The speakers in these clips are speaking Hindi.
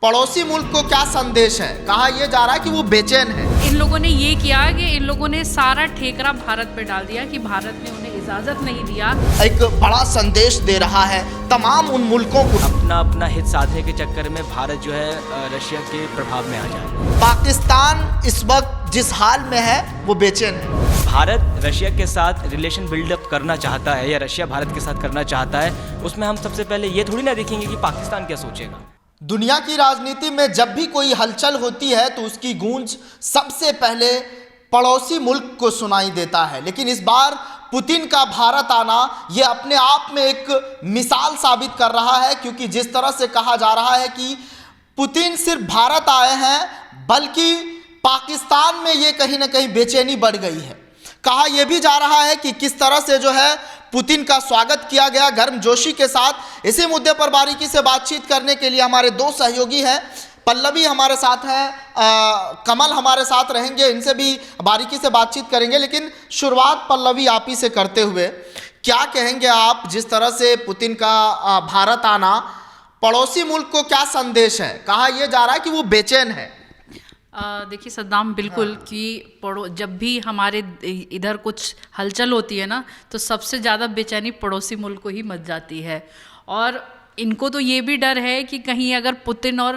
पड़ोसी मुल्क को क्या संदेश है? कहा यह जा रहा है कि वो बेचैन है। इन लोगों ने ये किया कि इन लोगों ने सारा ठेकरा भारत पे डाल दिया कि भारत ने उन्हें इजाजत नहीं दिया। एक बड़ा संदेश दे रहा है तमाम उन मुल्कों को। अपना हित साधने के चक्कर में भारत जो है रशिया के प्रभाव में आ जाए। पाकिस्तान इस वक्त जिस हाल में है वो बेचैन है। भारत रशिया के साथ रिलेशन बिल्डअप करना चाहता है या रशिया भारत के साथ करना चाहता है, उसमें हम सबसे पहले ये थोड़ी ना देखेंगे कि पाकिस्तान क्या सोचेगा। दुनिया की राजनीति में जब भी कोई हलचल होती है तो उसकी गूंज सबसे पहले पड़ोसी मुल्क को सुनाई देता है। लेकिन इस बार पुतिन का भारत आना ये अपने आप में एक मिसाल साबित कर रहा है, क्योंकि जिस तरह से कहा जा रहा है कि पुतिन सिर्फ भारत आए हैं, बल्कि पाकिस्तान में ये कहीं ना कहीं बेचैनी बढ़ गई है। कहा यह भी जा रहा है कि किस तरह से जो है पुतिन का स्वागत किया गया गर्मजोशी के साथ। इसी मुद्दे पर बारीकी से बातचीत करने के लिए हमारे दो सहयोगी हैं। पल्लवी हमारे साथ हैं, कमल हमारे साथ रहेंगे, इनसे भी बारीकी से बातचीत करेंगे। लेकिन शुरुआत पल्लवी आप ही से करते हुए क्या कहेंगे आप, जिस तरह से पुतिन का भारत आना पड़ोसी मुल्क को क्या संदेश है? कहा यह जा रहा है कि वो बेचैन है। देखिए सद्दाम, बिल्कुल कि जब भी हमारे इधर कुछ हलचल होती है ना, तो सबसे ज़्यादा बेचैनी पड़ोसी मुल्क को ही मच जाती है। और इनको तो ये भी डर है कि कहीं अगर पुतिन और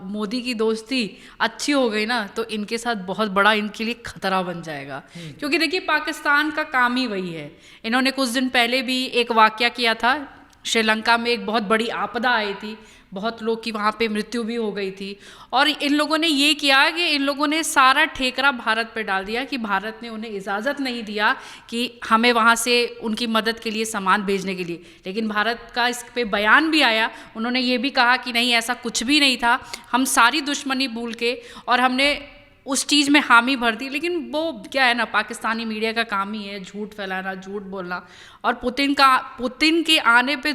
मोदी की दोस्ती अच्छी हो गई ना, तो इनके साथ बहुत बड़ा इनके लिए खतरा बन जाएगा। क्योंकि देखिए पाकिस्तान का काम ही वही है। इन्होंने कुछ दिन पहले भी एक वाकया किया था, श्रीलंका में एक बहुत बड़ी आपदा आई थी, बहुत लोग की वहाँ पे मृत्यु भी हो गई थी। और इन लोगों ने ये किया कि इन लोगों ने सारा ठेकरा भारत पे डाल दिया कि भारत ने उन्हें इजाज़त नहीं दिया कि हमें वहाँ से उनकी मदद के लिए सामान भेजने के लिए। लेकिन भारत का इस पे बयान भी आया, उन्होंने ये भी कहा कि नहीं, ऐसा कुछ भी नहीं था, हम सारी दुश्मनी भूल के और हमने उस चीज़ में हामी भर दी। लेकिन वो क्या है ना, पाकिस्तानी मीडिया का काम ही है झूठ फैलाना, झूठ बोलना। और पुतिन के आने पे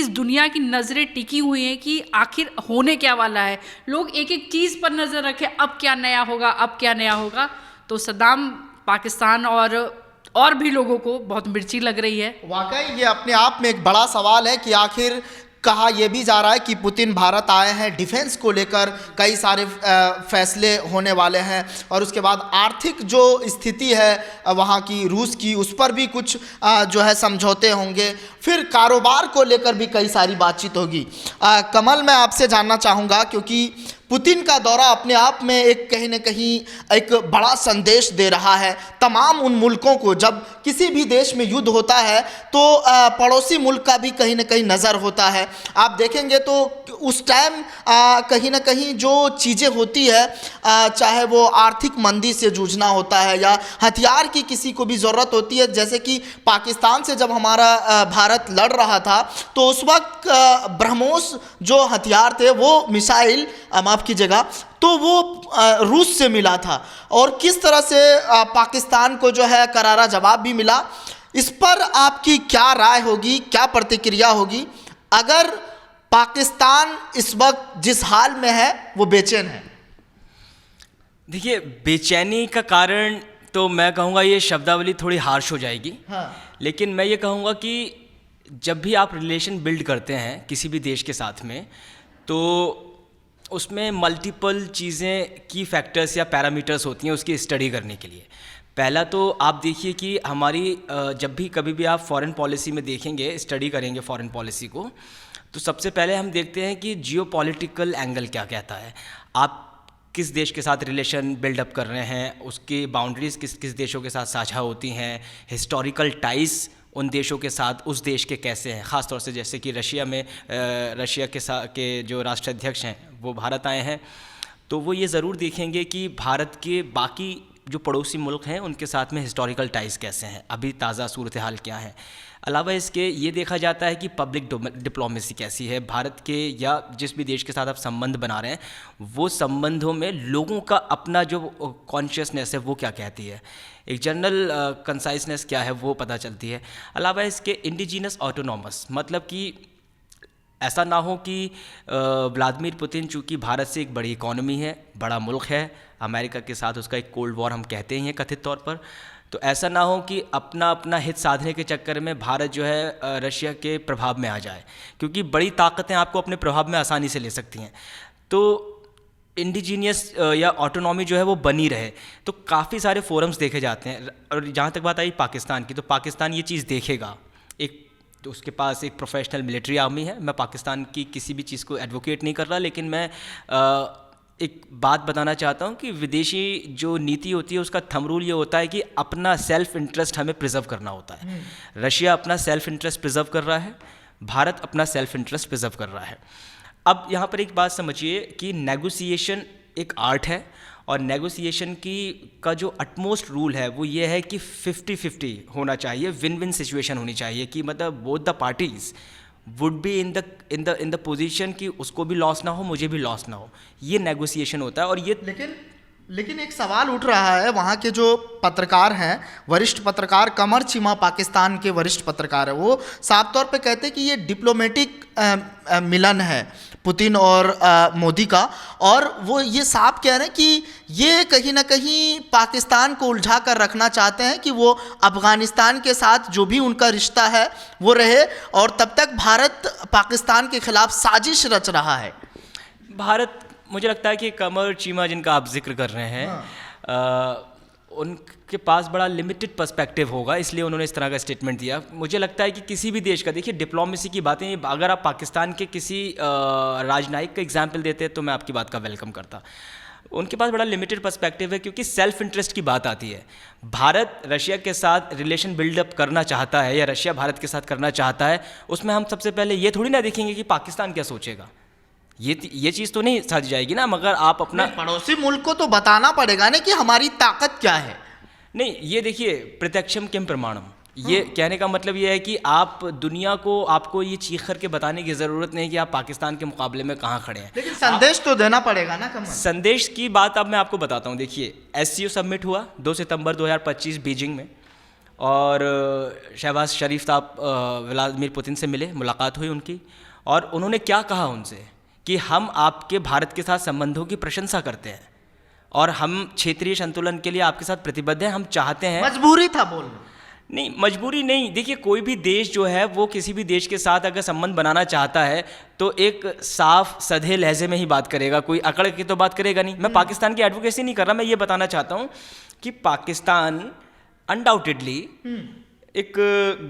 दुनिया की नज़रें टिकी हुई हैं कि आखिर होने क्या वाला है। लोग एक एक चीज़ पर नज़र रखें, अब क्या नया होगा, अब क्या नया होगा। तो सद्दाम, पाकिस्तान और भी लोगों को बहुत मिर्ची लग रही है। वाकई ये अपने आप में एक बड़ा सवाल है कि आखिर कहा यह भी जा रहा है कि पुतिन भारत आए हैं, डिफेंस को लेकर कई सारे फैसले होने वाले हैं, और उसके बाद आर्थिक जो स्थिति है वहाँ की रूस की, उस पर भी कुछ जो है समझौते होंगे, फिर कारोबार को लेकर भी कई सारी बातचीत होगी। कमल, मैं आपसे जानना चाहूँगा, क्योंकि पुतिन का दौरा अपने आप में एक कहीं न कहीं एक बड़ा संदेश दे रहा है तमाम उन मुल्कों को। जब किसी भी देश में युद्ध होता है तो पड़ोसी मुल्क का भी कहीं न कहीं नज़र होता है। आप देखेंगे तो उस टाइम कहीं न कहीं जो चीज़ें होती है, चाहे वो आर्थिक मंदी से जूझना होता है या हथियार की किसी को भी ज़रूरत होती है, जैसे कि पाकिस्तान से जब हमारा भारत लड़ रहा था तो उस वक्त ब्रह्मोस जो हथियार थे वो मिसाइल, माफ़ कीजिएगा, तो वो रूस से मिला था। और किस तरह से पाकिस्तान को जो है करारा जवाब भी मिला। इस पर आपकी क्या राय होगी, क्या प्रतिक्रिया होगी अगर पाकिस्तान इस वक्त जिस हाल में है वो बेचैन है? देखिए, बेचैनी का कारण तो मैं कहूँगा ये शब्दावली थोड़ी हार्श हो जाएगी। हाँ। लेकिन मैं ये कहूँगा कि जब भी आप रिलेशन बिल्ड करते हैं किसी भी देश के साथ में, तो उसमें मल्टीपल चीज़ें, की फैक्टर्स या पैरामीटर्स होती हैं उसकी स्टडी करने के लिए। पहला तो आप देखिए कि हमारी जब भी कभी भी आप फॉरेन पॉलिसी में देखेंगे, स्टडी करेंगे फॉरेन पॉलिसी को, तो सबसे पहले हम देखते हैं कि जियोपॉलिटिकल एंगल क्या कहता है। आप किस देश के साथ रिलेशन बिल्डअप कर रहे हैं, उसकी बाउंड्रीज़ किस किस देशों के साथ साझा होती हैं, हिस्टोरिकल टाइज उन देशों के साथ उस देश के कैसे हैं। ख़ास तौर से जैसे कि रशिया में रशिया के जो राष्ट्राध्यक्ष हैं वो भारत आए हैं, तो वो ये ज़रूर देखेंगे कि भारत के बाकी जो पड़ोसी मुल्क हैं उनके साथ में हिस्टोरिकल टाइज़ कैसे हैं, अभी ताज़ा सूरत हाल क्या है। अलावा इसके ये देखा जाता है कि पब्लिक डिप्लोमेसी कैसी है भारत के, या जिस भी देश के साथ आप संबंध बना रहे हैं वो संबंधों में लोगों का अपना जो कॉन्शियसनेस है वो क्या कहती है, एक जनरल कंसाइसनेस क्या है वो पता चलती है। अलावा इसके इंडिजिनस ऑटोनॉमस, मतलब कि ऐसा ना हो कि व्लादिमीर पुतिन चूँकि भारत से एक बड़ी इकोनॉमी है, बड़ा मुल्क है, अमेरिका के साथ उसका एक कोल्ड वॉर हम कहते हैं कथित तौर पर, तो ऐसा ना हो कि अपना अपना हित साधने के चक्कर में भारत जो है रशिया के प्रभाव में आ जाए, क्योंकि बड़ी ताकतें आपको अपने प्रभाव में आसानी से ले सकती हैं। तो इंडिजीनियस या ऑटोनॉमी जो है वो बनी रहे, तो काफ़ी सारे फोरम्स देखे जाते हैं। और जहाँ तक बात आई पाकिस्तान की, तो पाकिस्तान ये चीज़ देखेगा। एक तो उसके पास एक प्रोफेशनल मिलिट्री आर्मी है। मैं पाकिस्तान की किसी भी चीज़ को एडवोकेट नहीं कर रहा, लेकिन मैं एक बात बताना चाहता हूँ कि विदेशी जो नीति होती है उसका थंब रूल ये होता है कि अपना सेल्फ इंटरेस्ट हमें प्रिजर्व करना होता है। रशिया अपना सेल्फ इंटरेस्ट प्रिजर्व कर रहा है, भारत अपना सेल्फ इंटरेस्ट प्रिजर्व कर रहा है। अब यहाँ पर एक बात समझिए कि नेगोशिएशन एक आर्ट है, और नेगोशिएशन का जो अटमोस्ट रूल है वो ये है कि 50-50 होना चाहिए, विन विन सिचुएशन होनी चाहिए, कि मतलब both the parties would be in the position कि उसको भी लॉस ना हो, मुझे भी लॉस ना हो। ये नेगोशिएशन होता है। और ये लेकिन एक सवाल उठ रहा है, वहाँ के जो पत्रकार हैं, वरिष्ठ पत्रकार कमर चीमा पाकिस्तान के वरिष्ठ पत्रकार है, वो साफ तौर पे कहते हैं कि ये डिप्लोमेटिक मिलन है पुतिन और मोदी का, और वो ये साफ कह रहे हैं कि ये कहीं ना कहीं पाकिस्तान को उलझा कर रखना चाहते हैं कि वो अफगानिस्तान के साथ जो भी उनका रिश्ता है वो रहे, और तब तक भारत पाकिस्तान के खिलाफ साजिश रच रहा है। भारत, मुझे लगता है कि कमर चीमा जिनका आप जिक्र कर रहे हैं, उनके पास बड़ा लिमिटेड पर्सपेक्टिव होगा, इसलिए उन्होंने इस तरह का स्टेटमेंट दिया। मुझे लगता है कि किसी भी देश का, देखिए डिप्लोमेसी की बातें, अगर आप पाकिस्तान के किसी राजनयिक का एग्जाम्पल देते तो मैं आपकी बात का वेलकम करता। उनके पास बड़ा लिमिटेड पर्सपेक्टिव है, क्योंकि सेल्फ इंटरेस्ट की बात आती है। भारत रशिया के साथ रिलेशन बिल्डअप करना चाहता है, या रशिया भारत के साथ करना चाहता है, उसमें हम सबसे पहले ये थोड़ी ना देखेंगे कि पाकिस्तान क्या सोचेगा। ये चीज़ तो नहीं साधी जाएगी ना, मगर आप अपना पड़ोसी मुल्क को तो बताना पड़ेगा ना कि हमारी ताकत क्या है। नहीं, ये देखिए, प्रत्यक्षम किम प्रमाणम, ये कहने का मतलब ये है कि आप दुनिया को, आपको ये चीख कर के बताने की ज़रूरत नहीं कि आप पाकिस्तान के मुकाबले में कहाँ खड़े हैं, लेकिन संदेश तो देना पड़ेगा ना। कमल, संदेश की बात अब मैं आपको बताता हूँ। देखिए, SCO सबमिट हुआ 2 सितंबर 2025 बीजिंग में, और शहबाज शरीफ साहब व्लादिमीर पुतिन से मिले, मुलाकात हुई उनकी, और उन्होंने क्या कहा उनसे कि हम आपके भारत के साथ संबंधों की प्रशंसा करते हैं, और हम क्षेत्रीय संतुलन के लिए आपके साथ प्रतिबद्ध हैं। हम चाहते हैं, मजबूरी था बोलना। नहीं, मजबूरी नहीं। देखिए, कोई भी देश जो है वो किसी भी देश के साथ अगर संबंध बनाना चाहता है तो एक साफ सधे लहजे में ही बात करेगा, कोई अकड़ के तो बात करेगा नहीं। मैं पाकिस्तान की एडवोकेसी नहीं कर रहा, मैं ये बताना चाहता हूँ कि पाकिस्तान अनडाउटेडली एक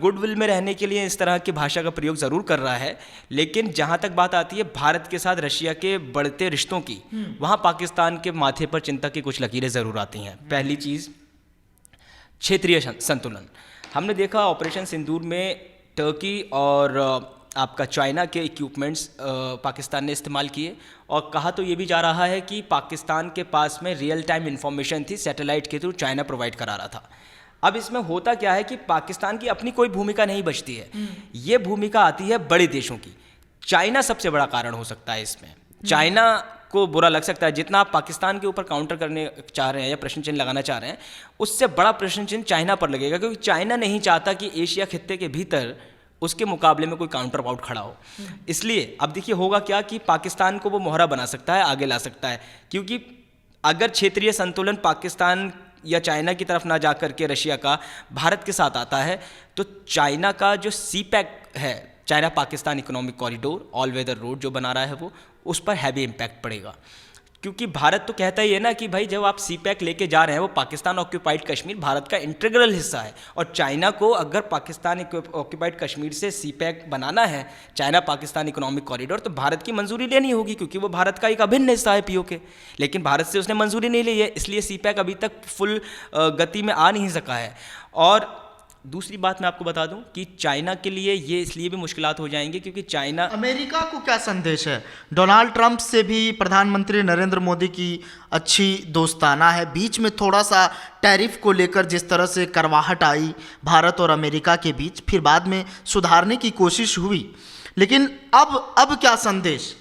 गुडविल में रहने के लिए इस तरह की भाषा का प्रयोग ज़रूर कर रहा है, लेकिन जहाँ तक बात आती है भारत के साथ रशिया के बढ़ते रिश्तों की, वहाँ पाकिस्तान के माथे पर चिंता की कुछ लकीरें ज़रूर आती हैं। पहली चीज़, क्षेत्रीय संतुलन। हमने देखा ऑपरेशन सिंदूर में टर्की और आपका चाइना के इक्विपमेंट्स पाकिस्तान ने इस्तेमाल किए, और कहा तो ये भी जा रहा है कि पाकिस्तान के पास में रियल टाइम इन्फॉर्मेशन थी, सैटेलाइट के थ्रू चाइना प्रोवाइड करा रहा था। अब इसमें होता क्या है कि पाकिस्तान की अपनी कोई भूमिका नहीं बचती है, ये भूमिका आती है बड़े देशों की। चाइना सबसे बड़ा कारण हो सकता है इसमें। चाइना को बुरा लग सकता है, जितना आप पाकिस्तान के ऊपर काउंटर करने चाह रहे हैं या प्रश्न चिन्ह लगाना चाह रहे हैं, उससे बड़ा प्रश्न चिन्ह चाइना पर लगेगा, क्योंकि चाइना नहीं चाहता कि एशिया खित्ते के भीतर उसके मुकाबले में कोई काउंटर पाउट खड़ा हो। इसलिए अब देखिए होगा क्या कि पाकिस्तान को वो मोहरा बना सकता है, आगे ला सकता है, क्योंकि अगर क्षेत्रीय संतुलन पाकिस्तान या चाइना की तरफ ना जा कर के रशिया का भारत के साथ आता है, तो चाइना का जो CPEC है, China Pakistan economic corridor, all weather road जो बना रहा है वो, उस पर हैवी इम्पैक्ट पड़ेगा। क्योंकि भारत तो कहता ही है ना कि भाई जब आप CPEC लेके जा रहे हैं, वो पाकिस्तान ऑक्यूपाइड कश्मीर भारत का इंटीग्रल हिस्सा है, और चाइना को अगर पाकिस्तान ऑक्यूपाइड कश्मीर से CPEC बनाना है, चाइना पाकिस्तान इकोनॉमिक कॉरिडोर, तो भारत की मंजूरी लेनी होगी, क्योंकि वो भारत का एक अभिन्न हिस्सा है POK। लेकिन भारत से उसने मंजूरी नहीं ली है, इसलिए CPEC अभी तक फुल गति में आ नहीं सका है। और दूसरी बात मैं आपको बता दूं कि चाइना के लिए ये इसलिए भी मुश्किलात हो जाएंगे क्योंकि चाइना, अमेरिका को क्या संदेश है? डोनाल्ड ट्रंप से भी प्रधानमंत्री नरेंद्र मोदी की अच्छी दोस्ताना है, बीच में थोड़ा सा टैरिफ को लेकर जिस तरह से करवाहट आई भारत और अमेरिका के बीच, फिर बाद में सुधारने की कोशिश हुई, लेकिन अब क्या संदेश?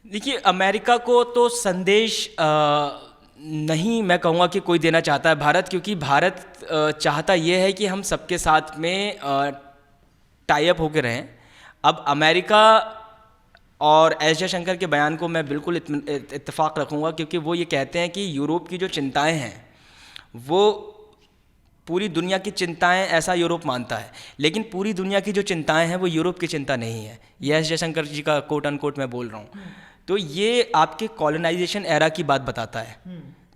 देखिए, अमेरिका को तो संदेश नहीं मैं कहूँगा कि कोई देना चाहता है भारत, क्योंकि भारत चाहता ये है कि हम सबके साथ में टाई अप होकर रहें। अब अमेरिका और एस जयशंकर के बयान को मैं बिल्कुल इत्तेफाक रखूँगा, क्योंकि वो ये कहते हैं कि यूरोप की जो चिंताएं हैं वो पूरी दुनिया की चिंताएं ऐसा यूरोप मानता है, लेकिन पूरी दुनिया की जो चिंताएं हैं वो यूरोप की चिंता नहीं है। ये एस जयशंकर जी का कोट अनकोट मैं बोल रहा हूँ। तो ये आपके कॉलोनाइजेशन एरा की बात बताता है,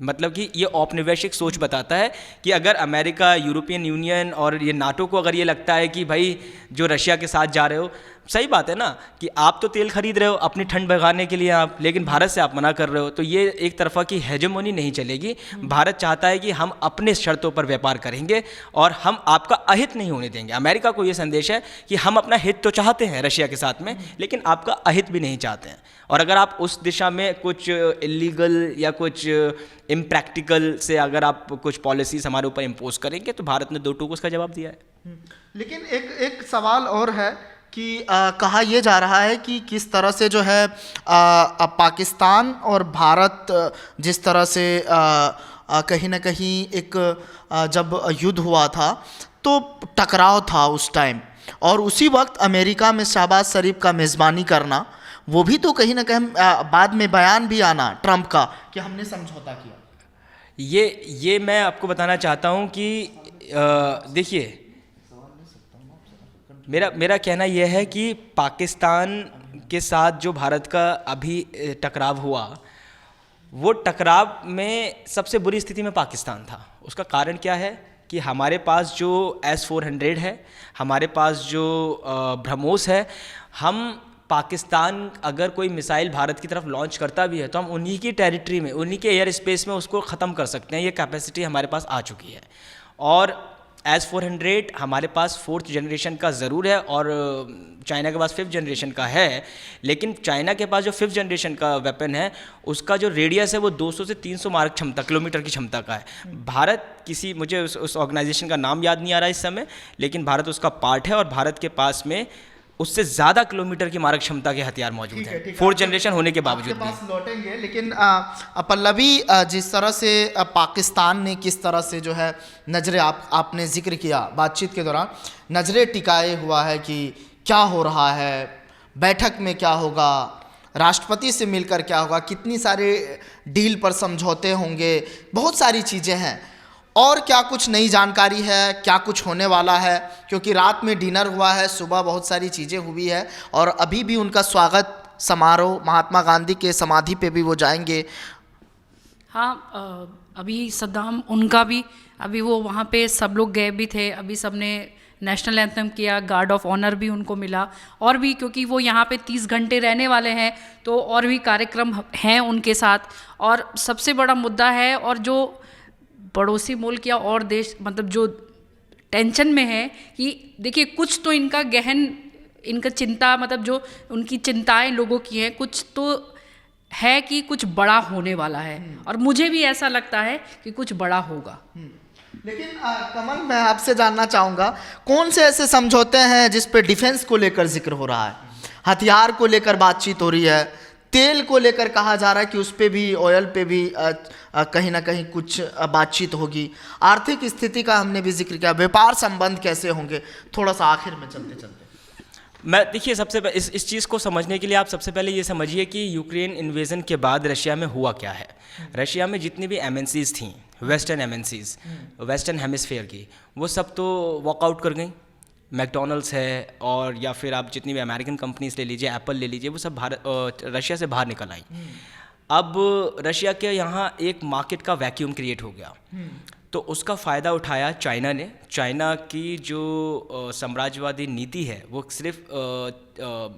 मतलब कि ये औपनिवेशिक सोच बताता है कि अगर अमेरिका, यूरोपियन यूनियन और ये नाटो को अगर ये लगता है कि भाई जो रशिया के साथ जा रहे हो, सही बात है ना कि आप तो तेल खरीद रहे हो अपनी ठंड भगाने के लिए आप, लेकिन भारत से आप मना कर रहे हो, तो ये एक तरफा की हेजेमोनी नहीं चलेगी। भारत चाहता है कि हम अपने शर्तों पर व्यापार करेंगे और हम आपका अहित नहीं होने देंगे। अमेरिका को ये संदेश है कि हम अपना हित तो चाहते हैं रशिया के साथ में, लेकिन आपका अहित भी नहीं चाहते हैं। और अगर आप उस दिशा में कुछ इलीगल या कुछ इम्प्रैक्टिकल से अगर आप कुछ पॉलिसीज़ हमारे ऊपर इम्पोज करेंगे, तो भारत ने दो टूक उसका जवाब दिया है। लेकिन एक सवाल और है कि कहा यह जा रहा है कि किस तरह से जो है पाकिस्तान और भारत जिस तरह से कहीं ना कहीं एक जब युद्ध हुआ था तो टकराव था उस टाइम, और उसी वक्त अमेरिका में शहबाज शरीफ का मेज़बानी करना, वो भी तो कहीं ना कहीं बाद में बयान भी आना ट्रंप का कि हमने समझौता किया। ये मैं आपको बताना चाहता हूँ कि देखिए, मेरा कहना यह है कि पाकिस्तान के साथ जो भारत का अभी टकराव हुआ, वो टकराव में सबसे बुरी स्थिति में पाकिस्तान था। उसका कारण क्या है कि हमारे पास जो S-400 है, हमारे पास जो ब्रह्मोस है, हम पाकिस्तान अगर कोई मिसाइल भारत की तरफ लॉन्च करता भी है तो हम उन्हीं की टेरिटरी में, उन्हीं के एयर स्पेस में उसको ख़त्म कर सकते हैं। ये कैपेसिटी हमारे पास आ चुकी है। और S-400 हमारे पास 4th जनरेशन का ज़रूर है और चाइना के पास 5th जनरेशन का है, लेकिन चाइना के पास जो 5th जनरेशन का वेपन है उसका जो रेडियस है वो 200 से 300 मार्क किलोमीटर की क्षमता का है। भारत मुझे उस ऑर्गेनाइजेशन का नाम याद नहीं आ रहा इस समय, लेकिन भारत उसका पार्ट है और भारत के पास में उससे ज़्यादा किलोमीटर की मारक क्षमता के हथियार मौजूद हैं, 4th जनरेशन होने के बावजूद भी। पास लौटेंगे, लेकिन पल्लवी, जिस तरह से पाकिस्तान ने किस तरह से जो है नज़रें आपने जिक्र किया बातचीत के दौरान, नज़रें टिकाए हुआ है कि क्या हो रहा है, बैठक में क्या होगा, राष्ट्रपति से मिलकर क्या होगा, कितनी सारे डील पर समझौते होंगे, बहुत सारी चीज़ें हैं। और क्या कुछ नई जानकारी है, क्या कुछ होने वाला है, क्योंकि रात में डिनर हुआ है, सुबह बहुत सारी चीज़ें हुई है और अभी भी उनका स्वागत समारोह महात्मा गांधी के समाधि पे भी वो जाएंगे। हाँ, अभी सद्दाम उनका भी, अभी वो वहाँ पे सब लोग गए भी थे, अभी सबने नेशनल एंथम किया, गार्ड ऑफ ऑनर भी उनको मिला, और भी क्योंकि वो यहाँ पे 30 घंटे रहने वाले हैं तो और भी कार्यक्रम हैं उनके साथ। और सबसे बड़ा मुद्दा है, और जो पड़ोसी मुल्क या और देश मतलब जो टेंशन में है कि देखिए कुछ तो इनका चिंता, मतलब जो उनकी चिंताएं लोगों की हैं, कुछ तो है कि कुछ बड़ा होने वाला है, और मुझे भी ऐसा लगता है कि कुछ बड़ा होगा। लेकिन कमल, मैं आपसे जानना चाहूँगा, कौन से ऐसे समझौते हैं जिस पे डिफेंस को लेकर जिक्र हो रहा है, हथियार को लेकर बातचीत हो रही है, तेल को लेकर कहा जा रहा है कि उस पे भी, ऑयल पे भी कहीं ना कहीं कुछ बातचीत होगी, आर्थिक स्थिति का हमने भी जिक्र किया, व्यापार संबंध कैसे होंगे, थोड़ा सा आखिर में चलते चलते। मैं देखिए, सबसे इस चीज़ को समझने के लिए आप सबसे पहले ये समझिए कि यूक्रेन इन्वेजन के बाद रशिया में हुआ क्या है। रशिया में जितनी भी MNCs थीं, वेस्टर्न MNCs, वेस्टर्न हेमिस्फेयर की, वो सब तो वॉकआउट कर गई। मैकडोनल्ड्स है और या फिर आप जितनी भी अमेरिकन कंपनीज ले लीजिए, एप्पल ले लीजिए, वो सब रशिया से बाहर निकल आई। अब रशिया के यहाँ एक मार्केट का वैक्यूम क्रिएट हो गया, तो उसका फ़ायदा उठाया चाइना ने। चाइना की जो साम्राज्यवादी नीति है वो सिर्फ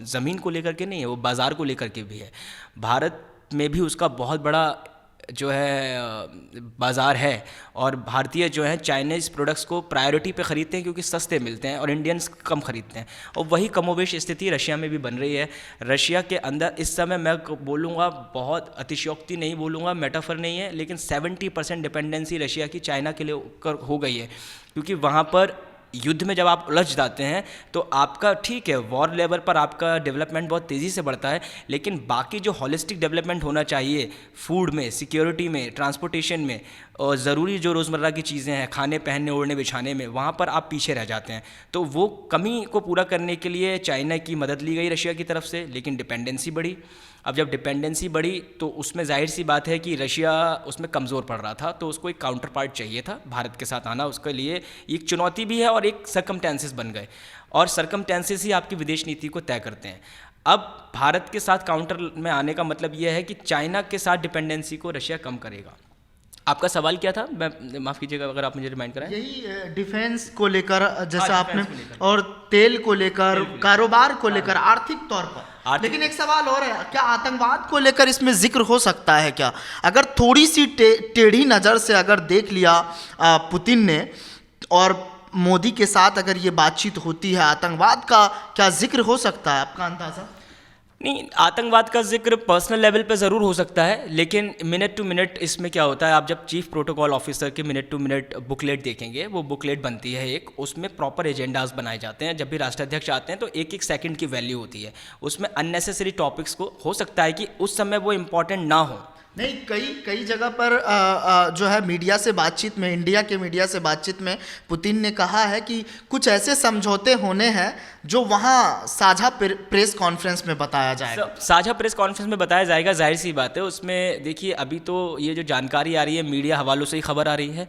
ज़मीन को लेकर के नहीं है, वो बाज़ार को लेकर के भी है। भारत में भी उसका बहुत बड़ा जो है बाज़ार है, और भारतीय जो है चाइनीज़ प्रोडक्ट्स को प्रायोरिटी पे ख़रीदते हैं क्योंकि सस्ते मिलते हैं और इंडियंस कम ख़रीदते हैं। और वही कमोवेश स्थिति रशिया में भी बन रही है। रशिया के अंदर इस समय मैं बोलूँगा, बहुत अतिशयोक्ति नहीं बोलूँगा, मेटाफर नहीं है, लेकिन 70% डिपेंडेंसी रशिया की चाइना के लिए हो गई है, क्योंकि वहाँ पर युद्ध में जब आप उलझ जाते हैं तो आपका ठीक है, वॉर लेवल पर आपका डेवलपमेंट बहुत तेज़ी से बढ़ता है, लेकिन बाकी जो होलिस्टिक डेवलपमेंट होना चाहिए फूड में, सिक्योरिटी में, ट्रांसपोर्टेशन में, और ज़रूरी जो रोज़मर्रा की चीज़ें हैं, खाने पहनने ओढ़ने बिछाने में, वहाँ पर आप पीछे रह जाते हैं। तो वो कमी को पूरा करने के लिए चाइना की मदद ली गई रशिया की तरफ से, लेकिन डिपेंडेंसी बढ़ी। अब जब डिपेंडेंसी बढ़ी तो उसमें जाहिर सी बात है कि रशिया उसमें कमज़ोर पड़ रहा था, तो उसको एक काउंटर पार्ट चाहिए था भारत के साथ आना। उसके लिए एक चुनौती भी है और एक सरकमटेंसेस बन गए, और सरकमटेंसेस ही आपकी विदेश नीति को तय करते हैं। अब भारत के साथ काउंटर में आने का मतलब यह है कि चाइना के साथ डिपेंडेंसी को रशिया कम करेगा। आपका सवाल क्या था? मैं माफ़ कीजिएगा अगर आप मुझे रिमाइंड कराएं। यही डिफेंस को लेकर जैसा हाँ, आपने, डिफेंस को लेकर। और तेल को लेकर, कारोबार को लेकर, आर्थिक तौर पर। लेकिन एक सवाल और है, क्या आतंकवाद को लेकर इसमें जिक्र हो सकता है क्या? अगर थोड़ी सी टेढ़ी नज़र से अगर देख लिया पुतिन ने, और मोदी के साथ अगर ये बातचीत होती है, आतंकवाद का क्या जिक्र हो सकता है? आपका अंदाज़ा? नहीं, आतंकवाद का जिक्र पर्सनल लेवल पे ज़रूर हो सकता है, लेकिन मिनट टू मिनट इसमें क्या होता है, आप जब चीफ प्रोटोकॉल ऑफिसर के मिनट टू मिनट बुकलेट देखेंगे, वो बुकलेट बनती है एक, उसमें प्रॉपर एजेंडाज बनाए जाते हैं। जब भी राष्ट्राध्यक्ष आते हैं तो एक एक सेकंड की वैल्यू होती है, उसमें अननेसेसरी टॉपिक्स को हो सकता है कि उस समय वो इम्पॉर्टेंट ना हो। नहीं, कई जगह पर जो है मीडिया से बातचीत में, इंडिया के मीडिया से बातचीत में पुतिन ने कहा है कि कुछ ऐसे समझौते होने हैं जो वहाँ साझा प्रेस कॉन्फ्रेंस में बताया जाएगा। साझा प्रेस कॉन्फ्रेंस में बताया जाएगा, जाहिर सी बात है। उसमें देखिए, अभी तो ये जो जानकारी आ रही है मीडिया हवालों से ही खबर आ रही है,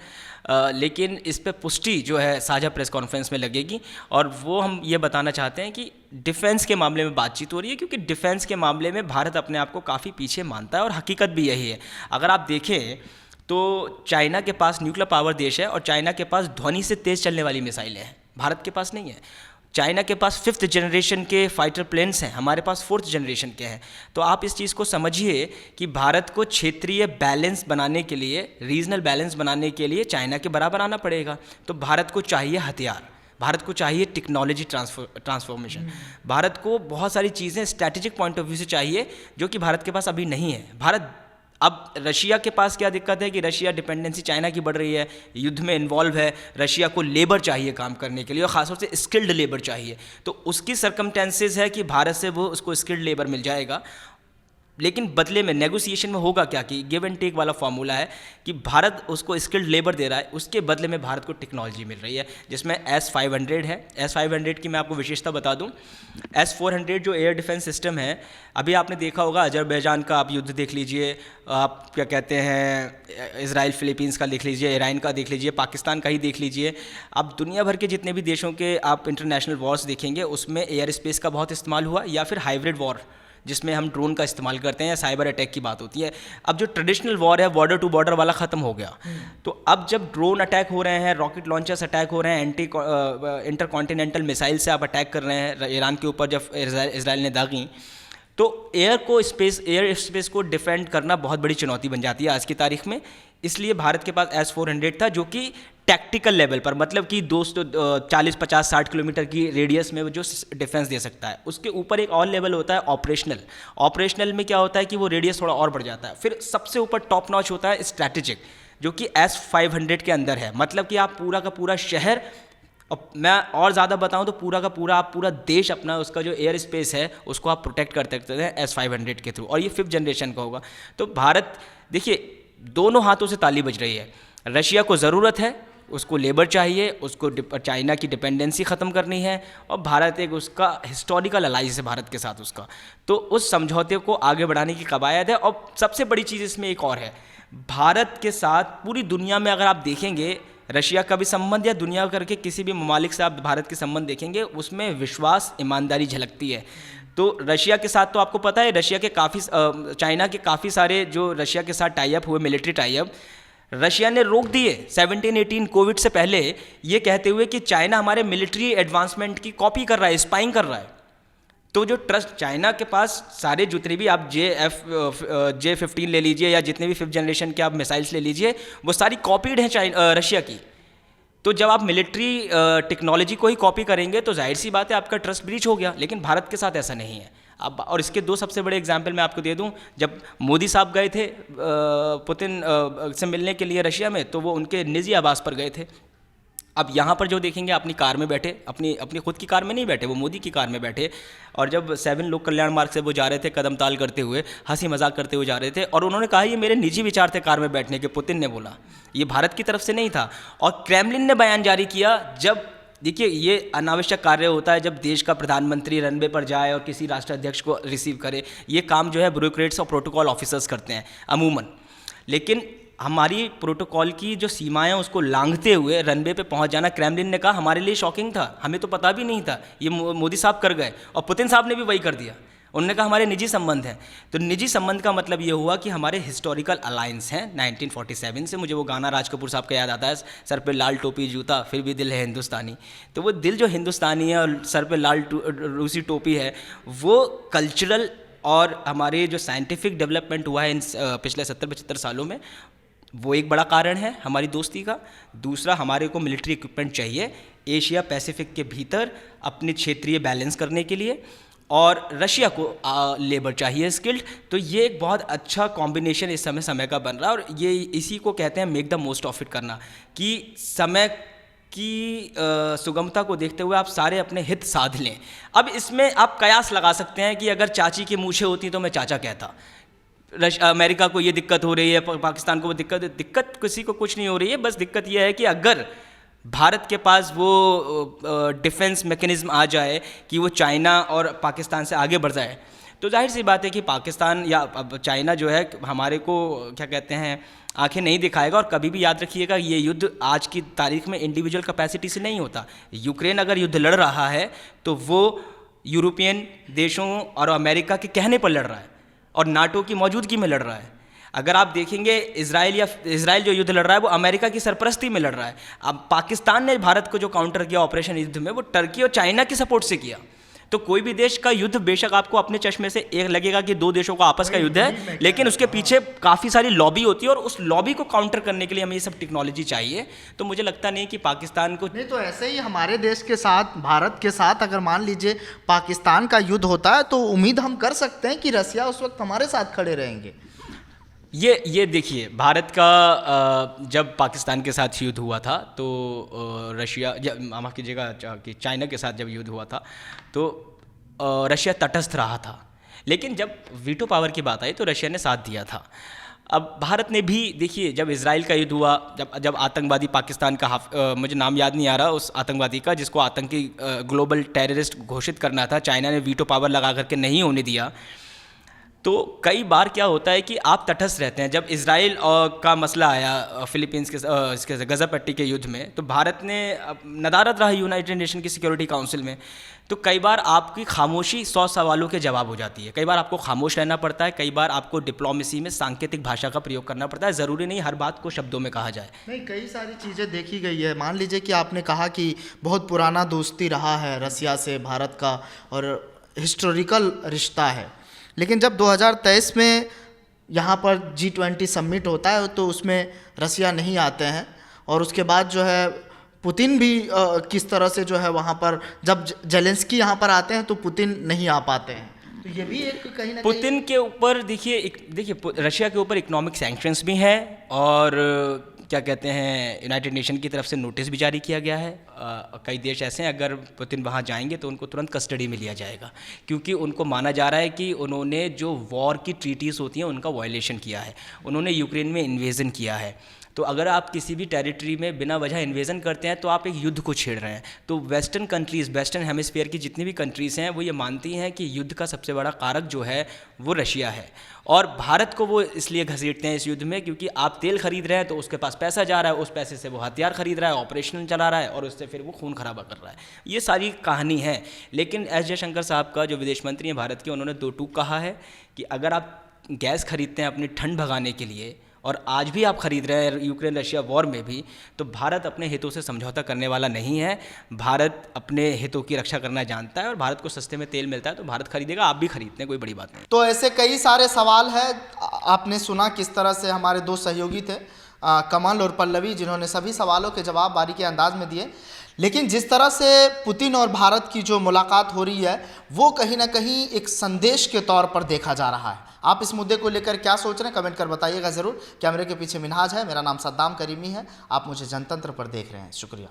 लेकिन इस पे पुष्टि जो है साझा प्रेस कॉन्फ्रेंस में लगेगी। और वो हम ये बताना चाहते हैं कि डिफेंस के मामले में बातचीत हो रही है, क्योंकि डिफेंस के मामले में भारत अपने आप को काफ़ी पीछे मानता है, और हकीकत भी यही है। अगर आप देखें तो चाइना के पास न्यूक्लियर पावर देश है, और चाइना के पास ध्वनि से तेज़ चलने वाली मिसाइलें हैं, भारत के पास नहीं है। चाइना के पास 5th जनरेशन के फाइटर प्लेन्स हैं, हमारे पास 4th जनरेशन के हैं। तो आप इस चीज़ को समझिए कि भारत को क्षेत्रीय बैलेंस बनाने के लिए, रीजनल बैलेंस बनाने के लिए चाइना के बराबर आना पड़ेगा। तो भारत को चाहिए हथियार, भारत को चाहिए टेक्नोलॉजी ट्रांसफॉर्मेशन, भारत को बहुत सारी चीज़ें स्ट्रैटेजिक पॉइंट ऑफ व्यू से चाहिए, जो कि भारत के पास अभी नहीं है। भारत, अब रशिया के पास क्या दिक्कत है कि रशिया डिपेंडेंसी चाइना की बढ़ रही है, युद्ध में इन्वॉल्व है, रशिया को लेबर चाहिए काम करने के लिए, और ख़ासतौर से स्किल्ड लेबर चाहिए। तो उसकी सरकमटेंसेस है कि भारत से वो उसको स्किल्ड लेबर मिल जाएगा, लेकिन बदले में नेगोशिएशन में होगा क्या कि गिव एंड टेक वाला फॉर्मूला है कि भारत उसको स्किल्ड लेबर दे रहा है, उसके बदले में भारत को टेक्नोलॉजी मिल रही है, जिसमें S-500 है। S-500 की मैं आपको विशेषता बता दूं, S-400 जो एयर डिफेंस सिस्टम है, अभी आपने देखा होगा अजरबैजान का आप युद्ध देख लीजिए, आप क्या कहते हैं इजराइल फिलीपींस का देख लीजिए, ईरान का देख लीजिए, पाकिस्तान का ही देख लीजिए। आप दुनिया भर के जितने भी देशों के आप इंटरनेशनल वॉर्स देखेंगे, उसमें एयर स्पेस का बहुत इस्तेमाल हुआ, या फिर हाइब्रिड वॉर जिसमें हम ड्रोन का इस्तेमाल करते हैं, या साइबर अटैक की बात होती है। अब जो ट्रेडिशनल वॉर है, बॉर्डर टू बॉर्डर वाला ख़त्म हो गया। तो अब जब ड्रोन अटैक हो रहे हैं, रॉकेट लॉन्चर्स अटैक हो रहे हैं, इंटरकॉन्टिनेंटल मिसाइल से आप अटैक कर रहे हैं ईरान के ऊपर, जब इसराइल ने दागी, तो एयर स्पेस को डिफेंड करना बहुत बड़ी चुनौती बन जाती है आज की तारीख में। इसलिए भारत के पास S-400 था, जो कि टैक्टिकल लेवल पर, मतलब कि 240, 50, 60 किलोमीटर की रेडियस में जो डिफेंस दे सकता है। उसके ऊपर एक और लेवल होता है ऑपरेशनल में क्या होता है कि वो रेडियस थोड़ा और बढ़ जाता है। फिर सबसे ऊपर टॉप नॉच होता है स्ट्रैटेजिक, जो कि S-500 के अंदर है, मतलब कि आप पूरा का पूरा शहर, और मैं और ज़्यादा बताऊं तो पूरा का पूरा आप पूरा देश अपना, उसका जो एयर स्पेस है उसको आप प्रोटेक्ट कर सकते हैं S-500 के थ्रू, और ये 5th जनरेशन का होगा। तो भारत, देखिए, दोनों हाथों से ताली बज रही है। रशिया को ज़रूरत है, उसको लेबर चाहिए, उसको चाइना की डिपेंडेंसी ख़त्म करनी है, और भारत एक उसका हिस्टोरिकल अलाइज है भारत के साथ उसका, तो उस समझौते को आगे बढ़ाने की कवायद है। और सबसे बड़ी चीज़ इसमें एक और है, भारत के साथ पूरी दुनिया में अगर आप देखेंगे रशिया का भी संबंध, या दुनिया करके किसी भी ममालिक से आप भारत के संबंध देखेंगे, उसमें विश्वास, ईमानदारी झलकती है। तो रशिया के साथ तो आपको पता है, रशिया के चाइना के काफ़ी सारे जो रशिया के साथ टाई अप हुए, मिलिट्री टाई अप, रशिया ने रोक दिए 17-18 कोविड से पहले, ये कहते हुए कि चाइना हमारे मिलिट्री एडवांसमेंट की कॉपी कर रहा है, स्पाइंग कर रहा है। तो जो ट्रस्ट चाइना के पास, सारे जितने भी आप J-15 ले लीजिए, या जितने भी 5th जनरेशन के आप मिसाइल्स ले लीजिए, वो सारी कॉपीड हैं रशिया की। तो जब आप मिलिट्री टेक्नोलॉजी को ही कॉपी करेंगे तो जाहिर सी बात है आपका ट्रस्ट ब्रीच हो गया, लेकिन भारत के साथ ऐसा नहीं है। अब और इसके 2 सबसे बड़े एग्जाम्पल मैं आपको दे दूं, जब मोदी साहब गए थे पुतिन से मिलने के लिए रशिया में, तो वो उनके निजी आवास पर गए थे, अब यहाँ पर जो देखेंगे अपनी कार में बैठे, अपनी अपनी खुद की कार में नहीं बैठे, वो मोदी की कार में बैठे, और जब 7 लोक कल्याण मार्ग से वो जा रहे थे कदम ताल करते हुए, हंसी मजाक करते हुए जा रहे थे, और उन्होंने कहा ये मेरे निजी विचार थे कार में बैठने के, पुतिन ने बोला, ये भारत की तरफ से नहीं था। और क्रेमलिन ने बयान जारी किया, जब देखिए ये अनावश्यक कार्य होता है जब देश का प्रधानमंत्री रनवे पर जाए और किसी राष्ट्राध्यक्ष को रिसीव करे, ये काम जो है ब्यूरोक्रेट्स और प्रोटोकॉल ऑफिसर्स करते हैं अमूमन, लेकिन हमारी प्रोटोकॉल की जो सीमाएं उसको लांघते हुए रनवे पे पहुंच जाना, क्रेमलिन ने कहा हमारे लिए शॉकिंग था, हमें तो पता भी नहीं था, ये मोदी साहब कर गए। और पुतिन साहब ने भी वही कर दिया, उन्होंने कहा हमारे निजी संबंध हैं। तो निजी संबंध का मतलब ये हुआ कि हमारे हिस्टोरिकल अलायंस हैं 1947 से। मुझे वो गाना राज कपूर साहब का याद आता है, सर पे लाल टोपी जूता फिर भी दिल है हिंदुस्तानी। तो वो दिल जो हिंदुस्तानी है और सर पे लाल रूसी टोपी है, वो कल्चरल और हमारे जो साइंटिफिक डेवलपमेंट हुआ है इन पिछले 70-75 सालों में, वो एक बड़ा कारण है हमारी दोस्ती का। दूसरा, हमारे को मिलिट्री इक्विपमेंट चाहिए एशिया पैसिफिक के भीतर अपने क्षेत्रीय बैलेंस करने के लिए, और रशिया को लेबर चाहिए स्किल्ड। तो ये एक बहुत अच्छा कॉम्बिनेशन इस समय का बन रहा है, और ये इसी को कहते हैं make the most of it करना, कि समय की सुगमता को देखते हुए आप सारे अपने हित साध लें। अब इसमें आप कयास लगा सकते हैं कि अगर चाची की मूछें होती तो मैं चाचा कहता, अमेरिका को ये दिक्कत हो रही है, पाकिस्तान को वो दिक्कत किसी को कुछ नहीं हो रही है। बस दिक्कत ये है कि अगर भारत के पास वो डिफेंस मैकेनिज्म आ जाए कि वो चाइना और पाकिस्तान से आगे बढ़ जाए, तो जाहिर सी बात है कि पाकिस्तान या चाइना जो है हमारे को क्या कहते हैं आंखें नहीं दिखाएगा। और कभी भी याद रखिएगा, ये युद्ध आज की तारीख में इंडिविजुअल कैपेसिटी से नहीं होता। यूक्रेन अगर युद्ध लड़ रहा है तो वो यूरोपियन देशों और अमेरिका के कहने पर लड़ रहा है और नाटो की मौजूदगी में लड़ रहा है। अगर आप देखेंगे इजराइल जो युद्ध लड़ रहा है वो अमेरिका की सरपरस्ती में लड़ रहा है। अब पाकिस्तान ने भारत को जो काउंटर किया ऑपरेशन युद्ध में, वो टर्की और चाइना की सपोर्ट से किया। तो कोई भी देश का युद्ध बेशक आपको अपने चश्मे से एक लगेगा कि दो देशों का आपस का युद्ध है, लेकिन उसके पीछे काफ़ी सारी लॉबी होती है, और उस लॉबी को काउंटर करने के लिए हमें ये सब टेक्नोलॉजी चाहिए। तो मुझे लगता नहीं कि पाकिस्तान को नहीं, तो ऐसे ही हमारे देश के साथ, भारत के साथ अगर मान लीजिए पाकिस्तान का युद्ध होता है तो उम्मीद हम कर सकते हैं कि रसिया उस वक्त हमारे साथ खड़े रहेंगे। ये देखिए, भारत का जब पाकिस्तान के साथ युद्ध हुआ था तो रशिया, माफ़ कीजिएगा कि चाइना के साथ जब युद्ध हुआ था तो रशिया तटस्थ रहा था, लेकिन जब वीटो पावर की बात आई तो रशिया ने साथ दिया था। अब भारत ने भी देखिए, जब इजराइल का युद्ध हुआ, जब आतंकवादी पाकिस्तान का मुझे नाम याद नहीं आ रहा उस आतंकवादी का जिसको आतंकी ग्लोबल टेररिस्ट घोषित करना था, चाइना ने वीटो पावर लगा करके नहीं होने दिया। तो कई बार क्या होता है कि आप तटस्थ रहते हैं। जब इजराइल का मसला आया फिलीपींस के गजा पट्टी के युद्ध में, तो भारत ने नदारद रहा यूनाइटेड नेशन की सिक्योरिटी काउंसिल में। तो कई बार आपकी खामोशी 100 सवालों के जवाब हो जाती है। कई बार आपको खामोश रहना पड़ता है, कई बार आपको डिप्लोमेसी में सांकेतिक भाषा का प्रयोग करना पड़ता है। ज़रूरी नहीं हर बात को शब्दों में कहा जाए। नहीं, कई सारी चीज़ें देखी गई है। मान लीजिए कि आपने कहा कि बहुत पुराना दोस्ती रहा है रसिया से भारत का और हिस्टोरिकल रिश्ता है, लेकिन जब 2023 में यहाँ पर G20 समिट होता है तो उसमें रसिया नहीं आते हैं, और उसके बाद जो है पुतिन भी किस तरह से जो है वहाँ पर, जब जेलेंस्की यहाँ पर आते हैं तो पुतिन नहीं आ पाते हैं। तो ये भी एक कहीं ना पुतिन के ऊपर देखिए रशिया के ऊपर इकोनॉमिक सैंक्शंस भी हैं, और क्या कहते हैं यूनाइटेड नेशन की तरफ से नोटिस भी जारी किया गया है। कई देश ऐसे हैं, अगर पुतिन वहाँ जाएंगे तो उनको तुरंत कस्टडी में लिया जाएगा, क्योंकि उनको माना जा रहा है कि उन्होंने जो वॉर की ट्रीटीज़ होती हैं उनका वायलेशन किया है, उन्होंने यूक्रेन में इन्वेजन किया है। तो अगर आप किसी भी टेरिटरी में बिना वजह इन्वेजन करते हैं तो आप एक युद्ध को छेड़ रहे हैं। तो वेस्टर्न कंट्रीज़, वेस्टर्न हेमिस्फीयर की जितनी भी कंट्रीज़ हैं वो ये मानती हैं कि युद्ध का सबसे बड़ा कारक जो है वो रशिया है, और भारत को वो इसलिए घसीटते हैं इस युद्ध में क्योंकि आप तेल खरीद रहे हैं तो उसके पास पैसा जा रहा है, उस पैसे से वो हथियार खरीद रहा है, ऑपरेशन चला रहा है, और उससे फिर वो खून खराबा कर रहा है। ये सारी कहानी है। लेकिन एस जयशंकर साहब का जो विदेश मंत्री हैं भारत के, उन्होंने दो टूक कहा है कि अगर आप गैस खरीदते हैं अपनी ठंड भगाने के लिए, और आज भी आप खरीद रहे हैं यूक्रेन रशिया वॉर में भी, तो भारत अपने हितों से समझौता करने वाला नहीं है। भारत अपने हितों की रक्षा करना जानता है, और भारत को सस्ते में तेल मिलता है तो भारत खरीदेगा, आप भी खरीदते हैं, कोई बड़ी बात नहीं। तो ऐसे कई सारे सवाल हैं। आपने सुना किस तरह से हमारे दो सहयोगी थे कमल और पल्लवी, जिन्होंने सभी सवालों के जवाब बारीकी अंदाज में दिए। लेकिन जिस तरह से पुतिन और भारत की जो मुलाकात हो रही है वो कहीं ना कहीं एक संदेश के तौर पर देखा जा रहा है। आप इस मुद्दे को लेकर क्या सोच रहे हैं, कमेंट कर बताइएगा ज़रूर। कैमरे के पीछे मिनहाज है, मेरा नाम सद्दाम करीमी है, आप मुझे जनतंत्र पर देख रहे हैं। शुक्रिया।